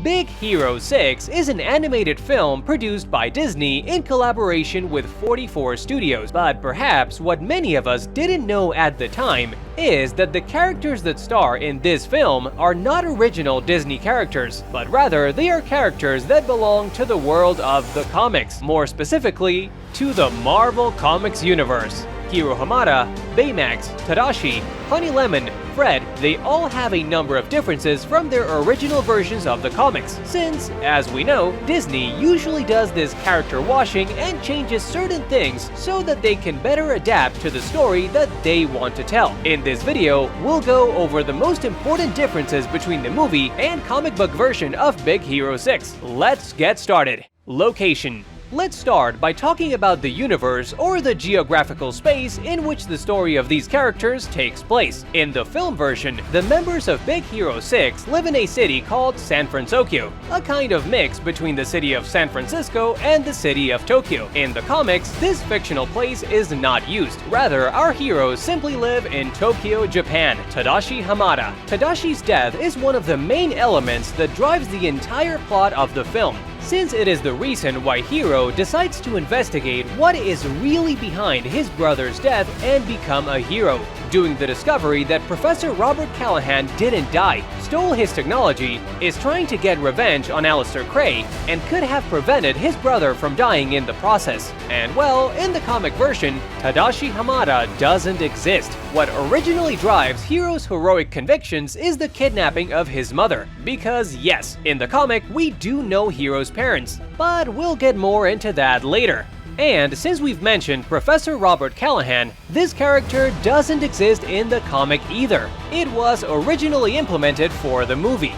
Big Hero 6 is an animated film produced by Disney in collaboration with 44 studios, but perhaps what many of us didn't know at the time is that the characters that star in this film are not original Disney characters, but rather they are characters that belong to the world of the comics, more specifically, to the Marvel Comics universe. Hiro Hamada, Baymax, Tadashi, Honey Lemon, Fred, they all have a number of differences from their original versions of the comics, since, as we know, Disney usually does this character washing and changes certain things so that they can better adapt to the story that they want to tell. In this video, we'll go over the most important differences between the movie and comic book version of Big Hero 6. Let's get started. Location. Let's start by talking about the universe or the geographical space in which the story of these characters takes place. In the film version, the members of Big Hero 6 live in a city called San Francisco, a kind of mix between the city of San Francisco and the city of Tokyo. In the comics, this fictional place is not used. Rather, our heroes simply live in Tokyo, Japan. Tadashi Hamada. Tadashi's death is one of the main elements that drives the entire plot of the film, since it is the reason why Hiro decides to investigate what is really behind his brother's death and become a hero, doing the discovery that Professor Robert Callahan didn't die, stole his technology, is trying to get revenge on Alistair Krei, and could have prevented his brother from dying in the process. And well, in the comic version, Tadashi Hamada doesn't exist. What originally drives Hiro's heroic convictions is the kidnapping of his mother, because yes, in the comic we do know Hiro's parents, but we'll get more into that later. And since we've mentioned Professor Robert Callahan, this character doesn't exist in the comic either. It was originally implemented for the movie.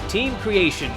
Team creation.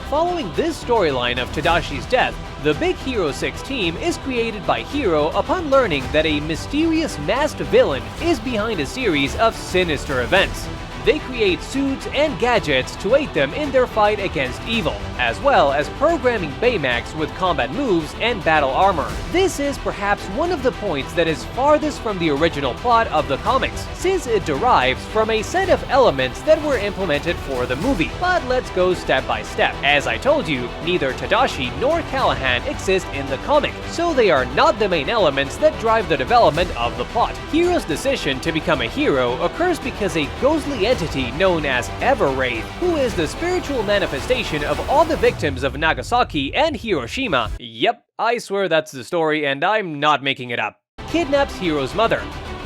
Following this storyline of Tadashi's death, the Big Hero 6 team is created by Hiro upon learning that a mysterious masked villain is behind a series of sinister events. They create suits and gadgets to aid them in their fight against evil, as well as programming Baymax with combat moves and battle armor. This is perhaps one of the points that is farthest from the original plot of the comics, since it derives from a set of elements that were implemented for the movie. But let's go step by step. As I told you, neither Tadashi nor Callahan exist in the comic, so they are not the main elements that drive the development of the plot. Hiro's decision to become a hero occurs because a ghostly entity known as Everwraith, who is the spiritual manifestation of all the victims of Nagasaki and Hiroshima. Yep, I swear that's the story and I'm not making it up. Kidnaps Hiro's mother.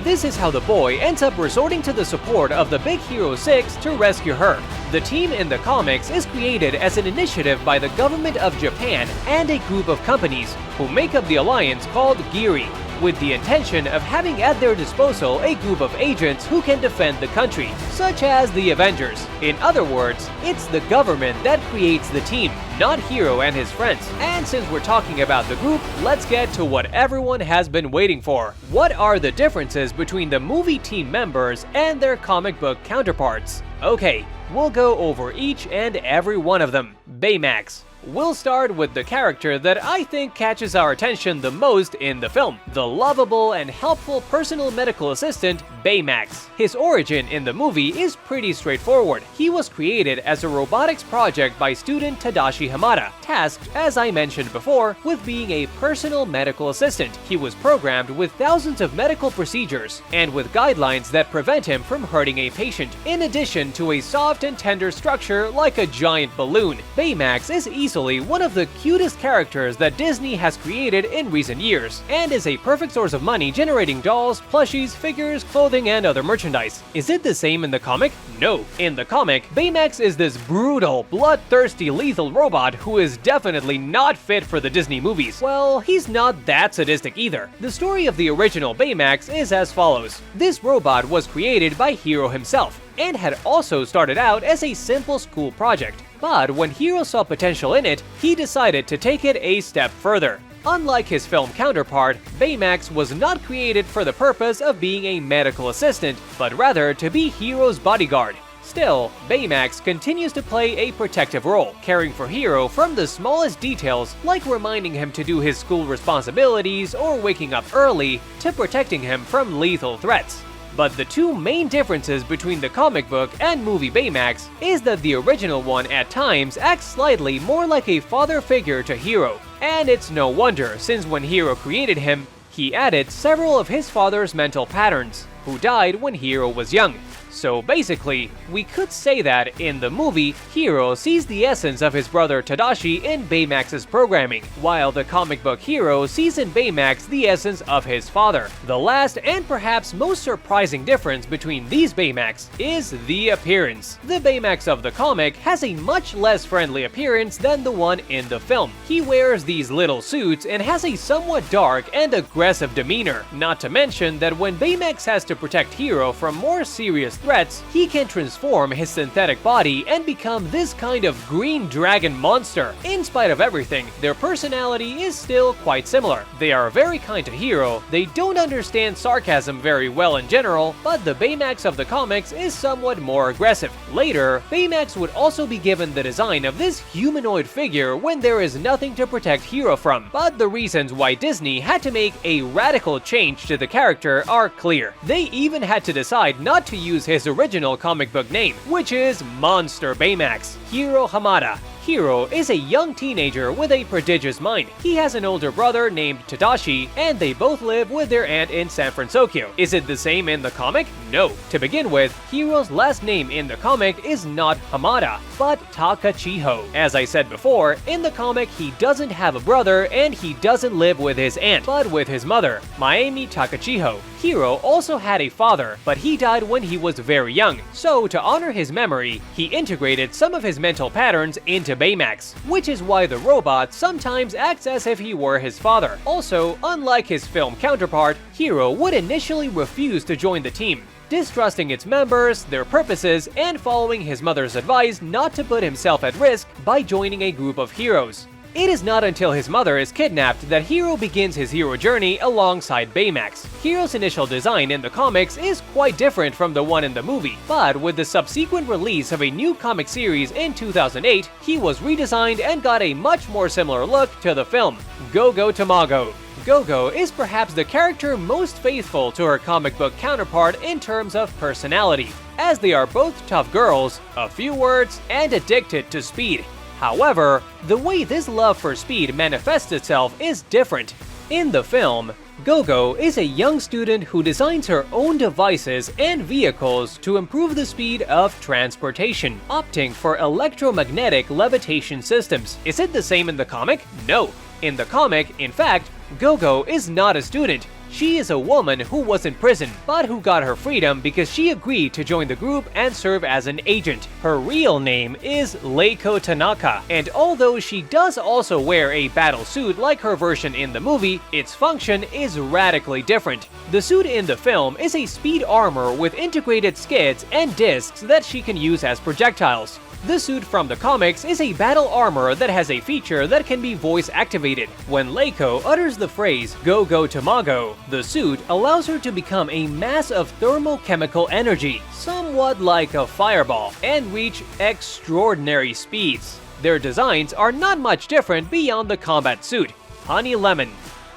This is how the boy ends up resorting to the support of the Big Hero 6 to rescue her. The team in the comics is created as an initiative by the government of Japan and a group of companies who make up the alliance called Giri, with the intention of having at their disposal a group of agents who can defend the country, such as the Avengers. In other words, it's the government that creates the team, not Hiro and his friends. And since we're talking about the group, let's get to what everyone has been waiting for. What are the differences between the movie team members and their comic book counterparts? Okay, we'll go over each and every one of them. Baymax. We'll start with the character that I think catches our attention the most in the film, the lovable and helpful personal medical assistant, Baymax. His origin in the movie is pretty straightforward. He was created as a robotics project by student Tadashi Hamada, tasked, as I mentioned before, with being a personal medical assistant. He was programmed with thousands of medical procedures, and with guidelines that prevent him from hurting a patient, in addition to a soft and tender structure like a giant balloon. Baymax is easily one of the cutest characters that Disney has created in recent years, and is a perfect source of money generating dolls, plushies, figures, clothing, and other merchandise. Is it the same in the comic? No. In the comic, Baymax is this brutal, bloodthirsty, lethal robot who is definitely not fit for the Disney movies. Well, he's not that sadistic either. The story of the original Baymax is as follows. This robot was created by Hiro himself, and had also started out as a simple school project. But when Hiro saw potential in it, he decided to take it a step further. Unlike his film counterpart, Baymax was not created for the purpose of being a medical assistant, but rather to be Hiro's bodyguard. Still, Baymax continues to play a protective role, caring for Hiro from the smallest details, like reminding him to do his school responsibilities or waking up early, to protecting him from lethal threats. But the two main differences between the comic book and movie Baymax is that the original one at times acts slightly more like a father figure to Hiro. And it's no wonder, since when Hiro created him, he added several of his father's mental patterns, who died when Hiro was young. So basically, we could say that in the movie, Hiro sees the essence of his brother Tadashi in Baymax's programming, while the comic book Hiro sees in Baymax the essence of his father. The last and perhaps most surprising difference between these Baymax is the appearance. The Baymax of the comic has a much less friendly appearance than the one in the film. He wears these little suits and has a somewhat dark and aggressive demeanor, not to mention that when Baymax has to protect Hiro from more serious threats, he can transform his synthetic body and become this kind of green dragon monster. In spite of everything, their personality is still quite similar. They are very kind to Hiro, they don't understand sarcasm very well in general, but the Baymax of the comics is somewhat more aggressive. Later, Baymax would also be given the design of this humanoid figure when there is nothing to protect Hiro from, but the reasons why Disney had to make a radical change to the character are clear. They even had to decide not to use his original comic book name, which is Monster Baymax, Hiro Hamada. Hiro is a young teenager with a prodigious mind. He has an older brother named Tadashi, and they both live with their aunt in San Francisco. Is it the same in the comic? No. To begin with, Hiro's last name in the comic is not Hamada, but Takachiho. As I said before, in the comic he doesn't have a brother and he doesn't live with his aunt, but with his mother, Mayumi Takachiho. Hiro also had a father, but he died when he was very young, so to honor his memory, he integrated some of his mental patterns into Baymax, which is why the robot sometimes acts as if he were his father. Also, unlike his film counterpart, Hiro would initially refuse to join the team, distrusting its members, their purposes, and following his mother's advice not to put himself at risk by joining a group of heroes. It is not until his mother is kidnapped that Hiro begins his hero journey alongside Baymax. Hiro's initial design in the comics is quite different from the one in the movie, but with the subsequent release of a new comic series in 2008, he was redesigned and got a much more similar look to the film. Gogo Tamago. Gogo is perhaps the character most faithful to her comic book counterpart in terms of personality, as they are both tough girls, a few words, and addicted to speed. However, the way this love for speed manifests itself is different. In the film, Gogo is a young student who designs her own devices and vehicles to improve the speed of transportation, opting for electromagnetic levitation systems. Is it the same in the comic? No. In the comic, in fact, Gogo is not a student. She is a woman who was in prison, but who got her freedom because she agreed to join the group and serve as an agent. Her real name is Leiko Tanaka, and although she does also wear a battle suit like her version in the movie, its function is radically different. The suit in the film is a speed armor with integrated skids and discs that she can use as projectiles. The suit from the comics is a battle armor that has a feature that can be voice activated. When Leiko utters the phrase "Go-Go Tamago," the suit allows her to become a mass of thermochemical energy, somewhat like a fireball, and reach extraordinary speeds. Their designs are not much different beyond the combat suit. Honey Lemon.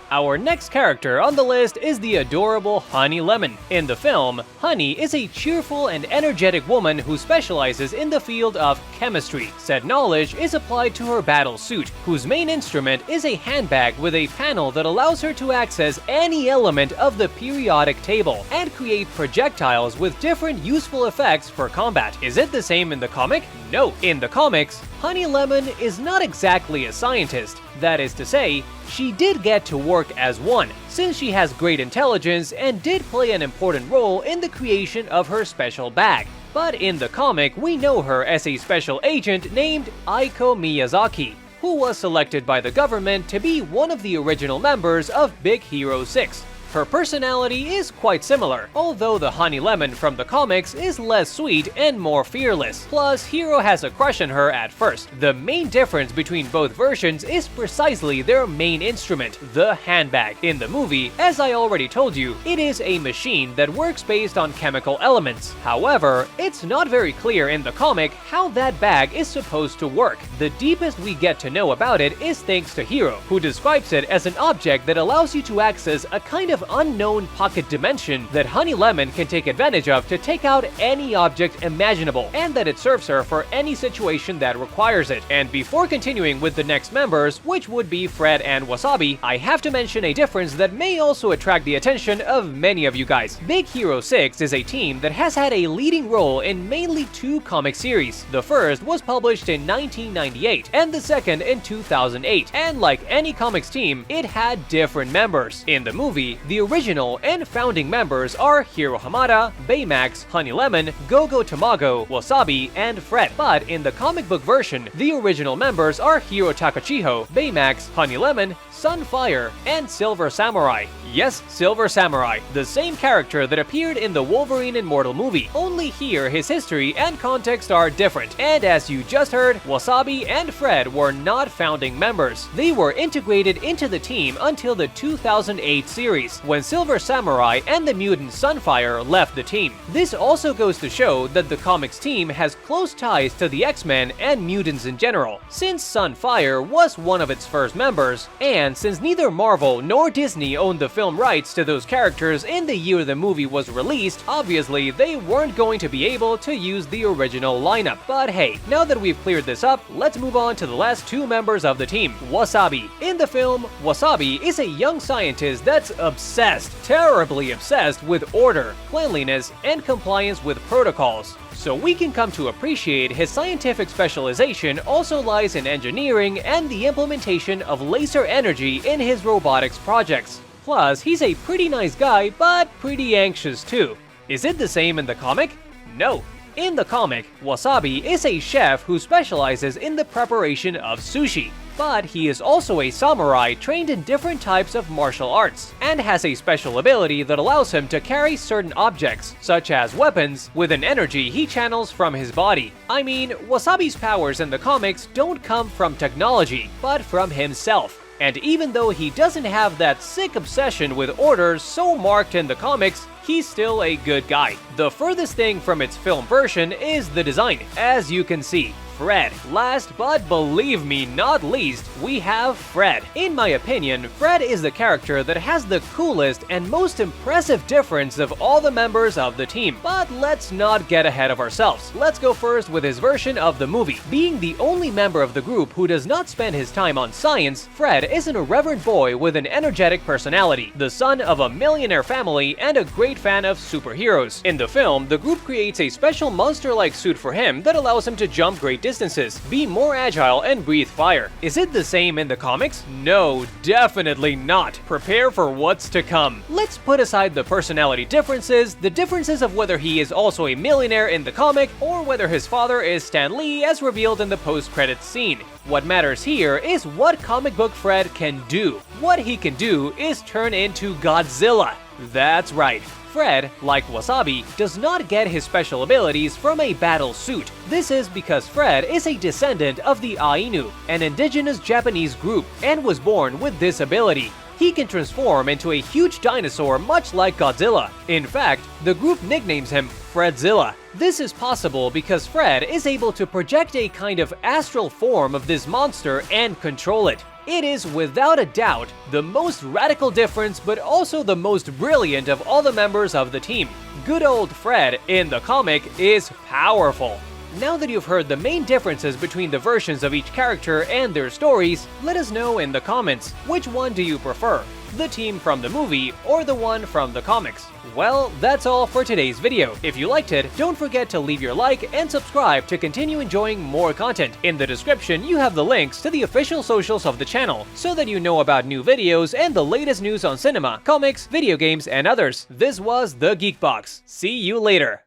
Our next character on the list is the adorable Honey Lemon. In the film, Honey is a cheerful and energetic woman who specializes in the field of chemistry. Said knowledge is applied to her battle suit, whose main instrument is a handbag with a panel that allows her to access any element of the periodic table and create projectiles with different useful effects for combat. Is it the same in the comic? No. In the comics, Honey Lemon is not exactly a scientist. That is to say, she did get to work as one, since she has great intelligence and did play an important role in the creation of her special bag. But in the comic, we know her as a special agent named Aiko Miyazaki, who was selected by the government to be one of the original members of Big Hero 6. Her personality is quite similar, although the Honey Lemon from the comics is less sweet and more fearless. Plus, Hiro has a crush on her at first. The main difference between both versions is precisely their main instrument, the handbag. In the movie, as I already told you, it is a machine that works based on chemical elements. However, it's not very clear in the comic how that bag is supposed to work. The deepest we get to know about it is thanks to Hiro, who describes it as an object that allows you to access a kind of of unknown pocket dimension that Honey Lemon can take advantage of to take out any object imaginable, and that it serves her for any situation that requires it. And before continuing with the next members, which would be Fred and Wasabi, I have to mention a difference that may also attract the attention of many of you guys. Big Hero 6 is a team that has had a leading role in mainly 2 comic series. The first was published in 1998 and the second in 2008, and like any comics team, it had different members. In the movie, the original and founding members are Hiro Hamada, Baymax, Honey Lemon, Gogo Tamago, Wasabi, and Fred. But in the comic book version, the original members are Hiro Takachiho, Baymax, Honey Lemon, Sunfire, and Silver Samurai. Yes, Silver Samurai, the same character that appeared in the Wolverine Immortal movie, only here his history and context are different. And as you just heard, Wasabi and Fred were not founding members. They were integrated into the team until the 2008 series, when Silver Samurai and the mutant Sunfire left the team. This also goes to show that the comics team has close ties to the X-Men and mutants in general, since Sunfire was one of its first members, and since neither Marvel nor Disney owned the film rights to those characters in the year the movie was released, obviously they weren't going to be able to use the original lineup. But hey, now that we've cleared this up, let's move on to the last 2 members of the team, Wasabi. In the film, Wasabi is a young scientist that's obsessed, terribly obsessed with order, cleanliness, and compliance with protocols. So we can come to appreciate his scientific specialization also lies in engineering and the implementation of laser energy in his robotics projects. Plus, he's a pretty nice guy, but pretty anxious too. Is it the same in the comic? No. In the comic, Wasabi is a chef who specializes in the preparation of sushi. But he is also a samurai trained in different types of martial arts, and has a special ability that allows him to carry certain objects, such as weapons, with an energy he channels from his body. I mean, Wasabi's powers in the comics don't come from technology, but from himself. And even though he doesn't have that sick obsession with order so marked in the comics, he's still a good guy. The furthest thing from its film version is the design, as you can see. Fred. Last but believe me not least, we have Fred. In my opinion, Fred is the character that has the coolest and most impressive difference of all the members of the team. But let's not get ahead of ourselves. Let's go first with his version of the movie. Being the only member of the group who does not spend his time on science, Fred is an irreverent boy with an energetic personality, the son of a millionaire family and a great fan of superheroes. In the film, the group creates a special monster-like suit for him that allows him to jump great distances, be more agile, and breathe fire. Is it the same in the comics? No, definitely not. Prepare for what's to come. Let's put aside the personality differences, the differences of whether he is also a millionaire in the comic, or whether his father is Stan Lee as revealed in the post-credits scene. What matters here is what comic book Fred can do. What he can do is turn into Godzilla. That's right. Fred, like Wasabi, does not get his special abilities from a battle suit. This is because Fred is a descendant of the Ainu, an indigenous Japanese group, and was born with this ability. He can transform into a huge dinosaur much like Godzilla. In fact, the group nicknames him Fredzilla. This is possible because Fred is able to project a kind of astral form of this monster and control it. It is without a doubt the most radical difference, but also the most brilliant of all the members of the team. Good old Fred in the comic is powerful. Now that you've heard the main differences between the versions of each character and their stories, let us know in the comments, which one do you prefer? The team from the movie or the one from the comics? Well, that's all for today's video. If you liked it, don't forget to leave your like and subscribe to continue enjoying more content. In the description, you have the links to the official socials of the channel, so that you know about new videos and the latest news on cinema, comics, video games, and others. This was The Geek Box. See you later.